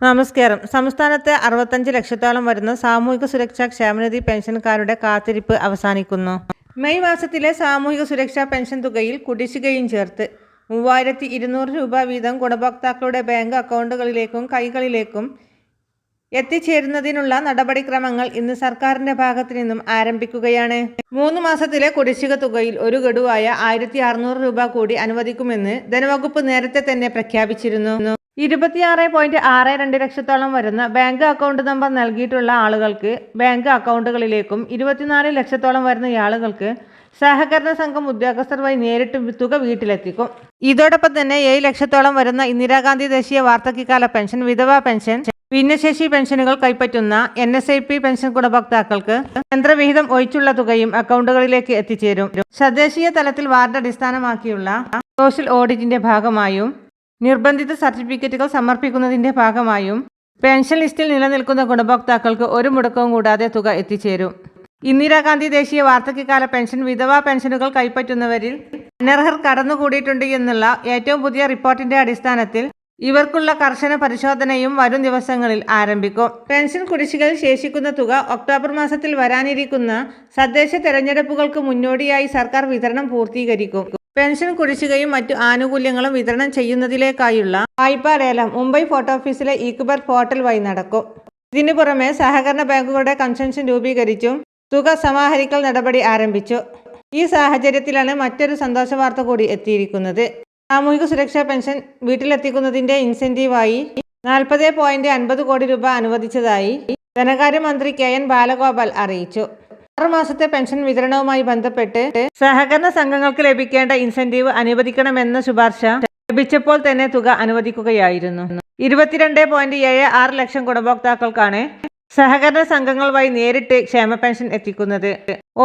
നമസ്കാരം. സംസ്ഥാനത്തെ 65 ലക്ഷത്തോളം വരുന്ന സാമൂഹിക സുരക്ഷാ ക്ഷേമനിധി പെൻഷൻകാരുടെ കാത്തിരിപ്പ് അവസാനിക്കുന്നു. മെയ് മാസത്തിലെ സാമൂഹിക സുരക്ഷാ പെൻഷൻ തുകയിൽ കുടിശ്ശികയും ചേർത്ത് 3200 രൂപ വീതം ഗുണഭോക്താക്കളുടെ ബാങ്ക് അക്കൗണ്ടുകളിലേക്കും കൈകളിലേക്കും എത്തിച്ചേരുന്നതിനുള്ള നടപടിക്രമങ്ങൾ ഇന്ന് സർക്കാരിന്റെ ഭാഗത്തു നിന്നും ആരംഭിക്കുകയാണ്. 3 മാസത്തിലെ കുടിശ്ശിക തുകയിൽ ഒരു ഗഡുവായ 1600 രൂപ കൂടി അനുവദിക്കുമെന്ന് ധനവകുപ്പ് നേരത്തെ തന്നെ പ്രഖ്യാപിച്ചിരുന്നു. 26.62 ലക്ഷത്തോളം വരുന്ന ബാങ്ക് അക്കൗണ്ട് നമ്പർ നൽകിയിട്ടുള്ള ആളുകൾക്ക് ബാങ്ക് അക്കൗണ്ടുകളിലേക്കും 24 ലക്ഷത്തോളം വരുന്ന ആളുകൾക്ക് സഹകരണ സംഘം ഉദ്യോഗസ്ഥർ വഴി നേരിട്ട് തുക വീട്ടിലെത്തിക്കും. ഇതോടൊപ്പം തന്നെ 7 ലക്ഷത്തോളം വരുന്ന ഇന്ദിരാഗാന്ധി ദേശീയ വാർദ്ധക്യകാല പെൻഷൻ, വിധവാ പെൻഷൻ, ഭിന്നശേഷി പെൻഷനുകൾ കൈപ്പറ്റുന്ന NSIP പെൻഷൻ ഗുണഭോക്താക്കൾക്ക് കേന്ദ്രവിഹിതം ഒഴിച്ചുള്ള തുകയും അക്കൗണ്ടുകളിലേക്ക് എത്തിച്ചേരും. തദ്ദേശീയ തലത്തിൽ വാർഡ് അടിസ്ഥാനമാക്കിയുള്ള സോഷ്യൽ ഓഡിറ്റിന്റെ ഭാഗമായും നിർബന്ധിത സർട്ടിഫിക്കറ്റുകൾ സമർപ്പിക്കുന്നതിന്റെ ഭാഗമായും പെൻഷൻ ലിസ്റ്റിൽ നിലനിൽക്കുന്ന ഗുണഭോക്താക്കൾക്ക് ഒരു മുടക്കവും കൂടാതെ തുക എത്തിച്ചേരും. ഇന്ദിരാഗാന്ധി ദേശീയ വാർദ്ധക്യകാല പെൻഷൻ, വിധവാ പെൻഷനുകൾ കൈപ്പറ്റുന്നവരിൽ അനർഹർ കടന്നുകൂടിയിട്ടുണ്ട് എന്നുള്ള ഏറ്റവും പുതിയ റിപ്പോർട്ടിന്റെ അടിസ്ഥാനത്തിൽ ഇവർക്കുള്ള കർശന പരിശോധനയും വരും ദിവസങ്ങളിൽ ആരംഭിക്കും. പെൻഷൻ കുടിശ്ശികയിൽ ശേഷിക്കുന്ന തുക ഒക്ടോബർ മാസത്തിൽ വരാനിരിക്കുന്ന തദ്ദേശ തെരഞ്ഞെടുപ്പുകൾക്ക് മുന്നോടിയായി സർക്കാർ വിതരണം പൂർത്തീകരിക്കും. പെൻഷൻ കുടിശ്ശികയും മറ്റു ആനുകൂല്യങ്ങളും വിതരണം ചെയ്യുന്നതിലേക്കായുള്ള വായ്പാ ലേലം മുംബൈ ഫോർട്ട് ഓഫീസിലെ ഈക്ബർ പോർട്ടൽ വഴി നടക്കും. ഇതിനു പുറമെ സഹകരണ ബാങ്കുകളുടെ കൺസെൻഷൻ രൂപീകരിച്ചും തുക സമാഹരിക്കൽ നടപടി ആരംഭിച്ചു. ഈ സാഹചര്യത്തിലാണ് മറ്റൊരു സന്തോഷ വാർത്ത കൂടി എത്തിയിരിക്കുന്നത്. സാമൂഹിക സുരക്ഷാ പെൻഷൻ വീട്ടിലെത്തിക്കുന്നതിന്റെ ഇൻസെന്റീവായി 40.50 കോടി രൂപ അനുവദിച്ചതായി ധനകാര്യമന്ത്രി KN ബാലഗോപാൽ അറിയിച്ചു. 6 മാസത്തെ പെൻഷൻ വിതരണവുമായി ബന്ധപ്പെട്ട് സഹകരണ സംഘങ്ങൾക്ക് ലഭിക്കേണ്ട ഇൻസെന്റീവ് അനുവദിക്കണമെന്ന ശുപാർശ ലഭിച്ചപ്പോൾ തന്നെ തുക അനുവദിക്കുകയായിരുന്നു. 22.76 ലക്ഷം ഗുണഭോക്താക്കൾക്കാണ് സഹകരണ സംഘങ്ങൾ വഴി നേരിട്ട് ക്ഷേമ പെൻഷൻ എത്തിക്കുന്നത്.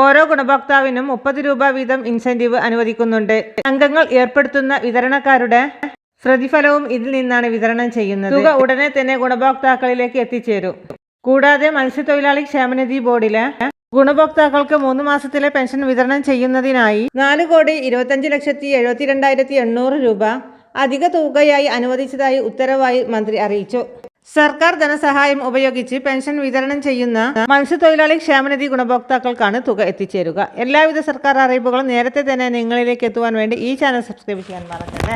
ഓരോ ഗുണഭോക്താവിനും 30 രൂപ വീതം ഇൻസെന്റീവ് അനുവദിക്കുന്നുണ്ട്. സംഘങ്ങൾ ഏർപ്പെടുത്തുന്ന വിതരണക്കാരുടെ പ്രതിഫലവും ഇതിൽ നിന്നാണ് വിതരണം ചെയ്യുന്നത്. തുക ഉടനെ തന്നെ ഗുണഭോക്താക്കളിലേക്ക് എത്തിച്ചേരും. കൂടാതെ മത്സ്യത്തൊഴിലാളി ക്ഷേമനിധി ബോർഡിലെ ഗുണഭോക്താക്കൾക്ക് 3 മാസത്തിലെ പെൻഷൻ വിതരണം ചെയ്യുന്നതിനായി 4,25,72,800 രൂപ അധിക തുകയായി അനുവദിച്ചതായി ഉത്തരവായി മന്ത്രി അറിയിച്ചു. സർക്കാർ ധനസഹായം ഉപയോഗിച്ച് പെൻഷൻ വിതരണം ചെയ്യുന്ന മത്സ്യത്തൊഴിലാളി ക്ഷേമനിധി ഗുണഭോക്താക്കൾക്കാണ് തുക എത്തിച്ചേരുക. എല്ലാവിധ സർക്കാർ അറിയിപ്പുകളും നേരത്തെ തന്നെ നിങ്ങളിലേക്ക് എത്തുവാൻ വേണ്ടി ഈ ചാനൽ സബ്സ്ക്രൈബ് ചെയ്യാൻ മറക്കരുത്.